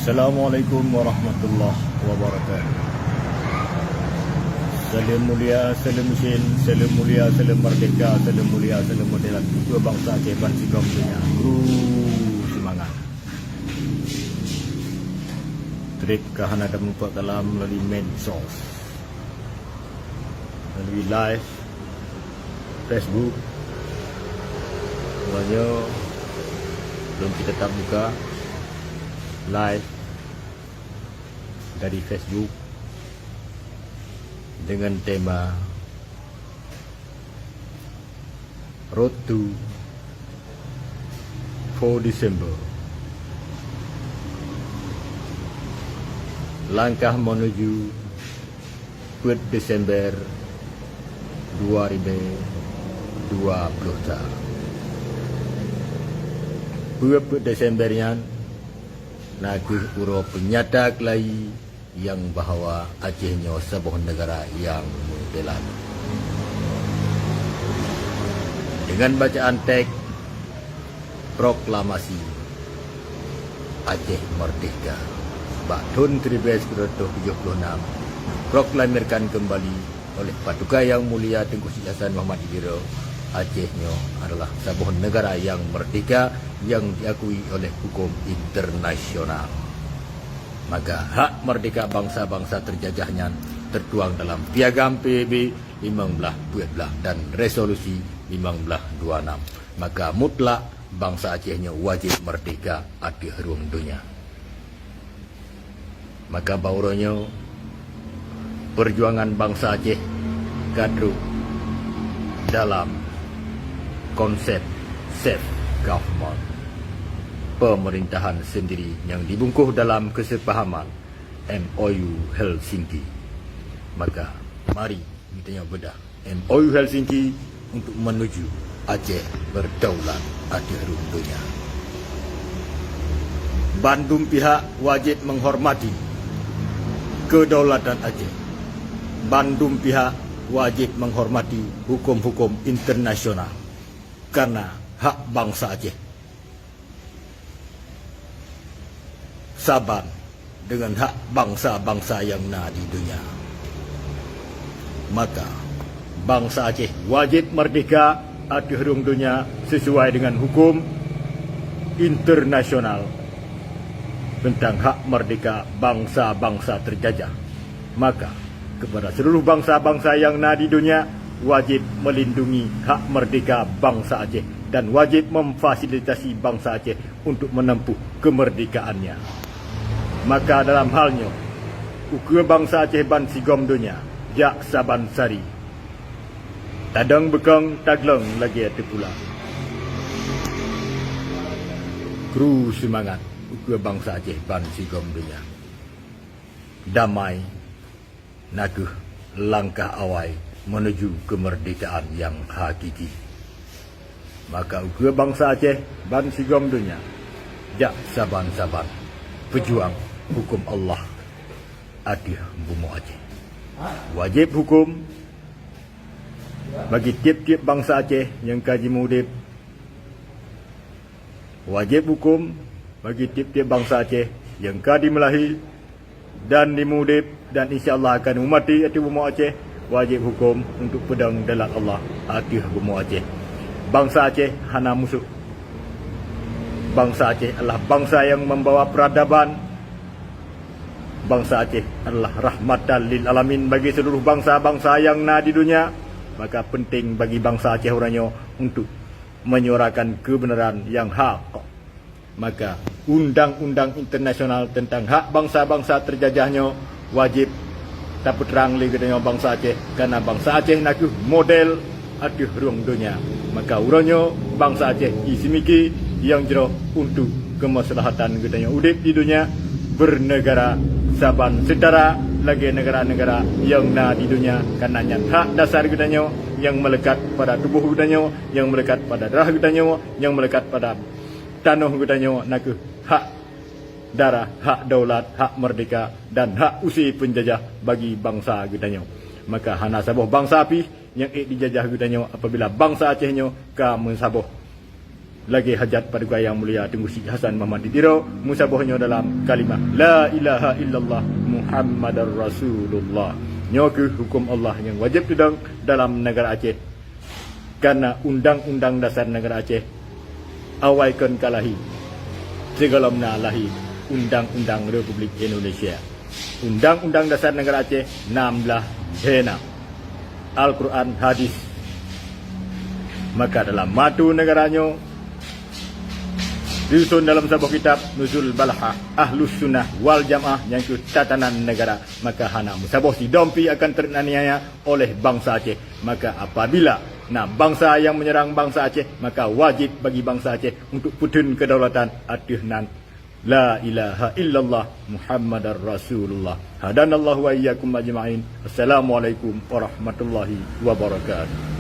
Assalamualaikum warahmatullahi wabarakatuh. Salam mulia, salam mesin, salam mulia, salam merdeka, salam mulia, salam modelan kedua bangsa Aceh dan Sigom dunia. Semangat. Trip kahana ada menumpuk dalam melalui medsos, melalui live Facebook. Semuanya belum kita tak buka live dari Facebook dengan tema Road to 4 December. Langkah menuju 4 Desember 2020. 4 Desembernya Naguh uro penyata kelai yang bahawa Acehnya sebuah negara yang modelan. Dengan bacaan teks proklamasi Aceh Merdeka tahun 1976 proklamirkan kembali oleh Paduka Yang Mulia Tengku Sri Hasan Muhammad Idiro, Acehnya adalah sebuah negara yang merdeka yang diakui oleh hukum internasional. Maka hak merdeka bangsa-bangsa terjajahnya tertuang dalam Piagam PBB 1512 dan Resolusi 1526. Maka mutlak bangsa Acehnya wajib merdeka di ruang dunia. Maka bauronya perjuangan bangsa Aceh kadru dalam konsep self-government, pemerintahan sendiri yang dibungkus dalam kesepahaman MOU Helsinki. Maka mari kita bedah MOU Helsinki untuk menuju Aceh berdaulat di ruang dunia. Bandung pihak wajib menghormati kedaulatan Aceh. Bandung pihak wajib menghormati hukum-hukum internasional karena hak bangsa Aceh saban dengan hak bangsa-bangsa yang ada di dunia. Maka bangsa Aceh wajib merdeka di ruang dunia sesuai dengan hukum internasional tentang hak merdeka bangsa-bangsa terjajah. Maka kepada seluruh bangsa-bangsa yang ada di dunia wajib melindungi hak merdeka bangsa Aceh dan wajib memfasilitasi bangsa Aceh untuk menempuh kemerdekaannya. Maka dalam halnya ukir bangsa Aceh ban Sigom dunia jak saban sari tadang bekang tagleng lagi ada pula. Kru semangat ukir bangsa Aceh ban Sigom dunia. Damai naguh langkah awal menuju kemerdekaan yang hakiki. Maka ukir bangsa Aceh ban Sigom dunia jak saban-saban pejuang hukum Allah adih bumi Aceh. Wajib hukum bagi tiap-tiap bangsa Aceh yang kaji mudib. Wajib hukum bagi tiap-tiap bangsa Aceh yang kaji melahi dan dimudib dan insya-Allah akan memati di bumi Aceh. Wajib hukum untuk pedang dalam Allah di bumi Aceh. Bangsa Aceh hana musuh. Bangsa Aceh adalah bangsa yang membawa peradaban. Bangsa Aceh adalah rahmatan lil alamin bagi seluruh bangsa-bangsa yang ada di dunia. Maka penting bagi bangsa Aceh orangnya untuk menyuarakan kebenaran yang hak. Maka undang-undang internasional tentang hak bangsa-bangsa terjajahnya wajib dapat terang lagi dengan bangsa Aceh karena bangsa Aceh nak model di ruang dunia. Maka urangnya bangsa Aceh isimiki yang jero untuk kemaslahatan gedanya udip di dunia bernegara saban setara lagi negara-negara yang na di dunia karena hak dasar gedanya yang melekat pada tubuh gedanya, yang melekat pada darah gedanya, yang melekat pada tanah gedanya nak hak darah, hak daulat, hak merdeka dan hak usi penjajah bagi bangsa gedanya. Maka hana sabuh bangsa api yang dijajah gedanya apabila bangsa Acehnya ka mensabuh lagi hajat pada gua yang mulia Tengku Syed Hasan Muhammad Ditiro musabohnya dalam kalimah la ilaha illallah Muhammadar Rasulullah. Nyoke hukum Allah yang wajib tudang dalam negara Aceh. Karena undang-undang dasar negara Aceh awaikan kalahi segalamna lahi undang-undang Republik Indonesia. Undang-undang dasar negara Aceh 16 hena Al-Quran hadis. Maka dalam matu negaranya disusun dalam sebuah kitab Nuzul Balha Ahlus Sunnah wal Jamaah yang ke tatanan negara. Maka hana musabah si dompi akan teraniaya oleh bangsa Aceh. Maka apabila bangsa yang menyerang bangsa Aceh, maka wajib bagi bangsa Aceh untuk putun kedaulatan aduhnan la ilaha illallah Muhammadar Rasulullah. Hadanallahu wa iyyakum ajma'in. Assalamualaikum warahmatullahi wabarakatuh.